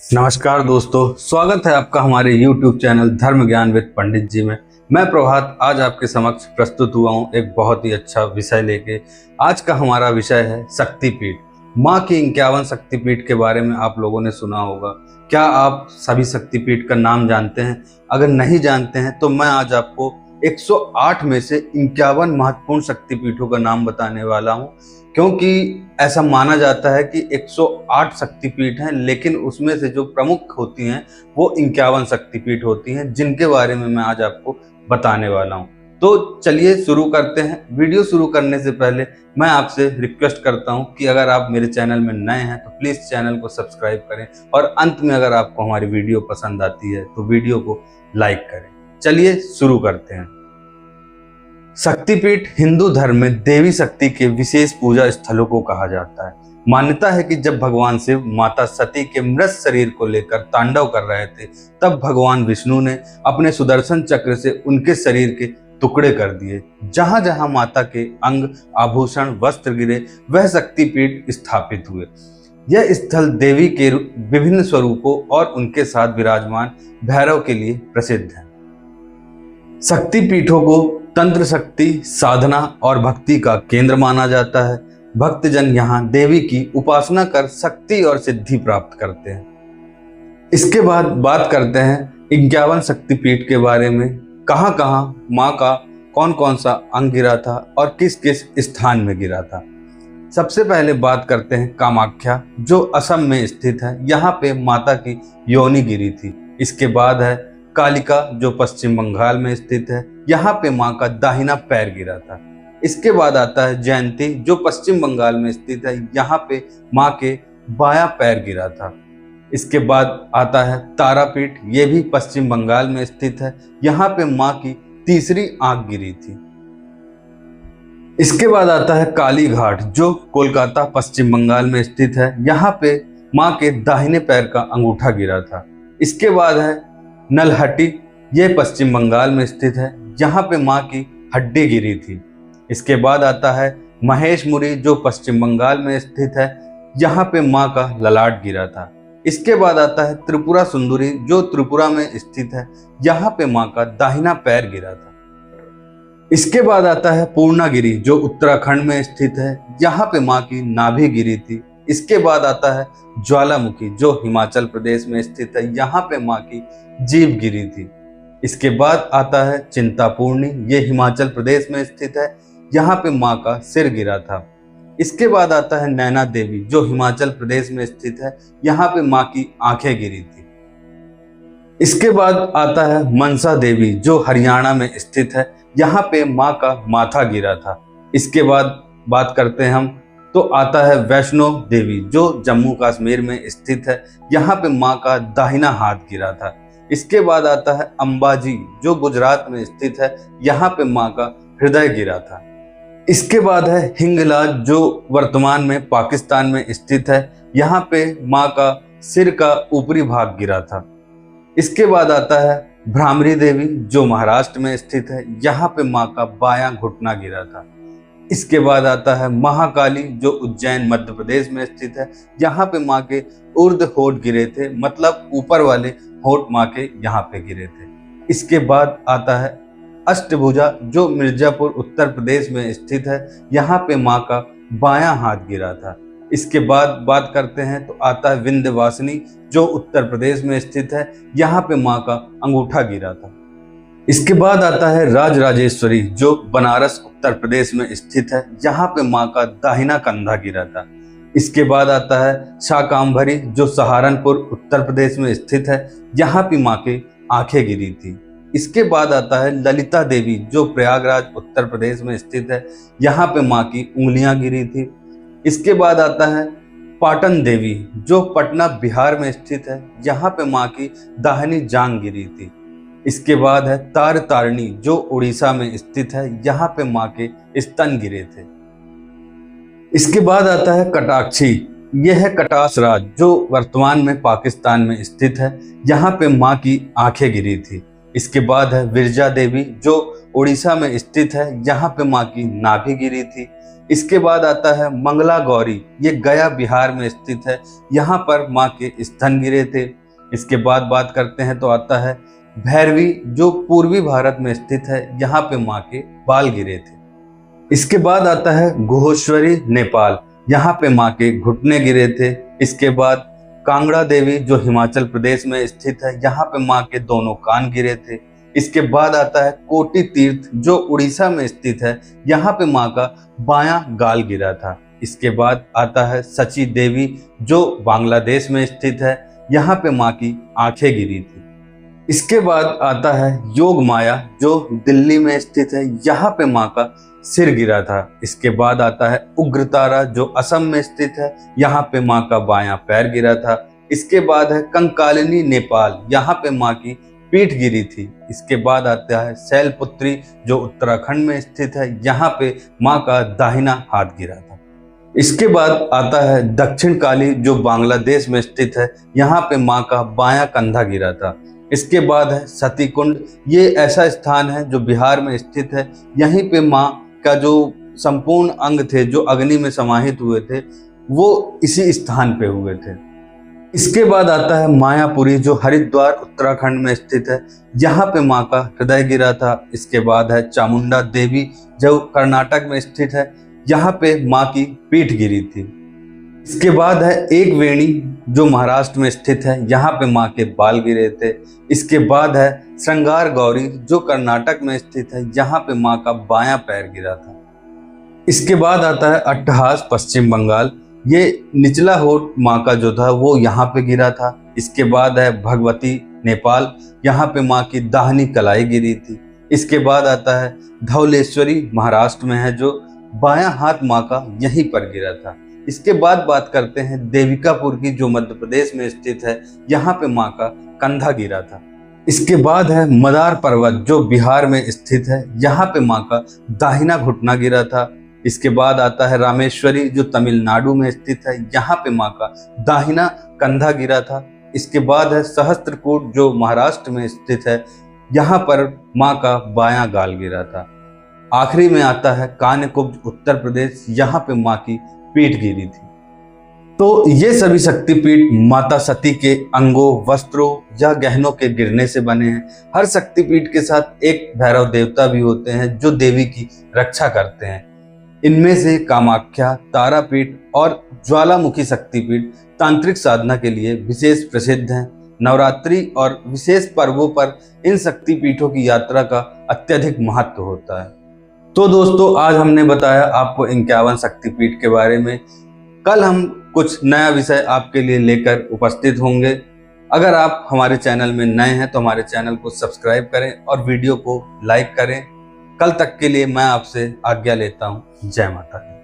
नमस्कार दोस्तों, स्वागत है आपका हमारे YouTube चैनल धर्म ज्ञान विद पंडित जी में। मैं प्रभात आज आपके समक्ष प्रस्तुत हुआ हूँ एक बहुत ही अच्छा विषय लेके। आज का हमारा विषय है शक्तिपीठ। माँ की 51 शक्तिपीठ के बारे में आप लोगों ने सुना होगा। क्या आप सभी शक्तिपीठ का नाम जानते हैं? अगर नहीं जानते हैं तो मैं आज आपको 108 में से 51 महत्वपूर्ण शक्तिपीठों का नाम बताने वाला हूँ, क्योंकि ऐसा माना जाता है कि 108 शक्तिपीठ हैं, लेकिन उसमें से जो प्रमुख होती हैं वो 51 शक्तिपीठ होती हैं, जिनके बारे में मैं आज आपको बताने वाला हूं। तो चलिए शुरू करते हैं। वीडियो शुरू करने से पहले मैं आपसे रिक्वेस्ट करता हूं कि अगर आप मेरे चैनल में नए हैं तो प्लीज़ चैनल को सब्सक्राइब करें, और अंत में अगर आपको हमारी वीडियो पसंद आती है तो वीडियो को लाइक करें। चलिए शुरू करते हैं। शक्तिपीठ हिंदू धर्म में देवी शक्ति के विशेष पूजा स्थलों को कहा जाता है। मान्यता है कि जब भगवान शिव माता सती के मृत शरीर को लेकर तांडव कर रहे थे, तब भगवान विष्णु ने अपने सुदर्शन चक्र से उनके शरीर के टुकड़े कर दिए। जहां जहां माता के अंग, आभूषण, वस्त्र गिरे, वह शक्तिपीठ स्थापित हुए। यह स्थल देवी के विभिन्न स्वरूपों और उनके साथ विराजमान भैरव के लिए प्रसिद्ध है। शक्तिपीठों को तंत्र शक्ति, साधना और भक्ति का केंद्र माना जाता है। भक्तजन यहाँ देवी की उपासना कर शक्ति और सिद्धि प्राप्त करते हैं। इसके बाद बात करते हैं 51 शक्तिपीठ के बारे में। कहाँ कहाँ माँ का कौन कौन सा अंग गिरा था और किस किस स्थान में गिरा था। सबसे पहले बात करते हैं कामाख्या, जो असम में स्थित है। यहाँ पे माता की योनि गिरी थी। इसके बाद है कालिका, जो पश्चिम बंगाल में स्थित है। यहाँ पे माँ का दाहिना पैर गिरा था। इसके बाद आता है जयंती, जो पश्चिम बंगाल में स्थित है। यहाँ पे माँ के बायां पैर गिरा था। इसके बाद आता है तारापीठ, ये भी पश्चिम बंगाल में स्थित है। यहाँ पे माँ की तीसरी आंख गिरी थी। इसके बाद आता है काली घाट, जो कोलकाता पश्चिम बंगाल में स्थित है। यहाँ पे माँ के दाहिने पैर का अंगूठा गिरा था। इसके बाद है नलहटी, यह पश्चिम बंगाल में स्थित है। यहाँ पे माँ की हड्डी गिरी थी। इसके बाद आता है महेशमुरी, जो पश्चिम बंगाल में स्थित है। यहाँ पे माँ का ललाट गिरा था। इसके बाद आता है त्रिपुरा सुंदरी, जो त्रिपुरा में स्थित है। यहाँ पे माँ का दाहिना पैर गिरा था। इसके बाद आता है पूर्णागिरी, जो उत्तराखंड में स्थित है। यहाँ पे माँ की नाभि गिरी थी। इसके बाद आता है ज्वालामुखी, जो हिमाचल प्रदेश में स्थित है। यहाँ पे माँ की जीभ गिरी थी। इसके बाद आता है चिंतापूर्णी, ये हिमाचल प्रदेश में स्थित है। यहाँ पे माँ का सिर गिरा था। इसके बाद आता है नैना देवी, जो हिमाचल प्रदेश में स्थित है। यहाँ पे माँ की आंखें गिरी थी। इसके बाद आता है मनसा देवी, जो हरियाणा में स्थित है। यहाँ पे माँ का माथा गिरा था। इसके बाद बात करते हैं हम तो आता है वैष्णो देवी, जो जम्मू कश्मीर में स्थित है। यहाँ पे माँ का दाहिना हाथ गिरा था। इसके बाद आता है अंबाजी, जो गुजरात में स्थित है। यहाँ पे माँ का हृदय गिरा था। इसके बाद है हिंगलाज, जो वर्तमान में पाकिस्तान में स्थित है। यहाँ पे माँ का सिर का ऊपरी भाग गिरा था। इसके बाद आता है भ्रामरी देवी, जो महाराष्ट्र में स्थित है। यहाँ पे माँ का बायां घुटना गिरा था। इसके बाद आता है महाकाली, जो उज्जैन मध्य प्रदेश में स्थित है। यहाँ पे माँ के ऊर्ध्व होठ गिरे थे, मतलब ऊपर वाले होठ माँ के यहाँ पे गिरे थे। इसके बाद आता है अष्टभुजा, जो मिर्जापुर उत्तर प्रदेश में स्थित है। यहाँ पे माँ का बायां हाथ गिरा था। इसके बाद बात करते हैं तो आता है विंध्यवासिनी, जो उत्तर प्रदेश में स्थित है। यहाँ पे माँ का अंगूठा गिरा था। इसके बाद आता है राजराजेश्वरी, जो बनारस उत्तर प्रदेश में स्थित है। यहाँ पे माँ का दाहिना कंधा गिरा था। इसके बाद आता है शाकांभरी, जो सहारनपुर उत्तर प्रदेश में स्थित है। यहाँ पे माँ की आंखें गिरी थी। इसके बाद आता है ललिता देवी, जो प्रयागराज उत्तर प्रदेश में स्थित है। यहाँ पे माँ की उंगलियां गिरी थी। इसके बाद आता है पाटन देवी, जो पटना बिहार में स्थित है। यहाँ पे माँ की दाहिनी जांघ गिरी थी। इसके बाद है तारतारिणी, जो उड़ीसा में स्थित है। यहाँ पे माँ के स्तन गिरे थे। इसके बाद आता है कटाक्षी, यह है कटास राज, जो वर्तमान में पाकिस्तान में स्थित है। यहाँ पे माँ की आंखें गिरी थी। इसके बाद है विरजा देवी, जो उड़ीसा में स्थित है। यहाँ पे माँ की नाभि गिरी थी। इसके बाद आता है मंगला गौरी, ये गया बिहार में स्थित है, यहाँ पर माँ के स्तन गिरे थे। इसके बाद बात करते हैं तो आता है भैरवी, जो पूर्वी भारत में स्थित है, यहाँ पे माँ के बाल गिरे थे। इसके बाद आता है गुहोश्वरी नेपाल, यहाँ पे माँ के घुटने गिरे थे। इसके बाद कांगड़ा देवी, जो हिमाचल प्रदेश में स्थित है, यहाँ पे माँ के दोनों कान गिरे थे। इसके बाद आता है कोटि तीर्थ, जो उड़ीसा में स्थित है, यहाँ पे माँ का बायां गाल गिरा था। इसके बाद आता है सची देवी, जो बांग्लादेश में स्थित है, यहाँ पे माँ की आंखें गिरी थी। इसके बाद आता है योग माया, जो दिल्ली में स्थित है, यहाँ पे माँ का सिर गिरा था। इसके बाद आता है उग्रतारा, जो असम में स्थित है, यहाँ पे माँ का बायां पैर गिरा था। इसके बाद है कंकालिनी नेपाल, यहाँ पे माँ की पीठ गिरी थी। इसके बाद आता है शैलपुत्री, जो उत्तराखंड में स्थित है, यहाँ पे माँ का दाहिना हाथ गिरा था। इसके बाद आता है दक्षिण काली, जो बांग्लादेश में स्थित है, यहाँ पे माँ का बायां कंधा गिरा था। इसके बाद है सती कुंड, ये ऐसा स्थान है जो बिहार में स्थित है, यहीं पे माँ का जो संपूर्ण अंग थे, जो अग्नि में समाहित हुए थे, वो इसी स्थान पे हुए थे। इसके बाद आता है मायापुरी, जो हरिद्वार उत्तराखंड में स्थित है, यहाँ पे माँ का हृदय गिरा था। इसके बाद है चामुंडा देवी, जो कर्नाटक में स्थित है, यहाँ पे माँ की पीठ गिरी थी। इसके बाद है एक वेणी, जो महाराष्ट्र में स्थित है, यहाँ पे माँ के बाल गिरे थे। इसके बाद है श्रृंगार गौरी, जो कर्नाटक में स्थित है, यहाँ पे माँ का बायां पैर गिरा था। इसके बाद आता है अट्टहास, पश्चिम बंगाल, ये निचला होठ माँ का जो था वो यहाँ पे गिरा था। इसके बाद है भगवती नेपाल, यहाँ पे माँ की दाहिनी कलाई गिरी थी। इसके बाद आता है धौलेश्वरी, महाराष्ट्र में है, जो बायां हाथ माँ का यहीं पर गिरा था। इसके बाद बात करते हैं देविकापुर की, जो मध्य प्रदेश में स्थित है, यहाँ पे माँ का कंधा गिरा था। इसके बाद है मदार पर्वत, जो बिहार में स्थित है, यहाँ पे माँ का दाहिना घुटना गिरा था। इसके बाद आता है रामेश्वरी, जो तमिलनाडु में स्थित है, यहाँ पे माँ का दाहिना कंधा गिरा था। इसके बाद है सहस्त्रकूट, जो महाराष्ट्र में स्थित है, यहाँ पर माँ का बायां गाल गिरा था। आखिरी में आता है कान्यकुब्ज, उत्तर प्रदेश, यहाँ पे माँ की पीठ गिरी थी। तो ये सभी शक्तिपीठ माता सती के अंगों, वस्त्रों या गहनों के गिरने से बने हैं। हर शक्तिपीठ के साथ एक भैरव देवता भी होते हैं, जो देवी की रक्षा करते हैं। इनमें से कामाख्या, तारापीठ और ज्वालामुखी शक्तिपीठ तांत्रिक साधना के लिए विशेष प्रसिद्ध हैं। नवरात्रि और विशेष पर्वों पर इन शक्तिपीठों की यात्रा का अत्यधिक महत्व होता है। तो दोस्तों, आज हमने बताया आपको 51 शक्तिपीठ के बारे में। कल हम कुछ नया विषय आपके लिए लेकर उपस्थित होंगे। अगर आप हमारे चैनल में नए हैं तो हमारे चैनल को सब्सक्राइब करें और वीडियो को लाइक करें। कल तक के लिए मैं आपसे आज्ञा लेता हूँ। जय माता दी।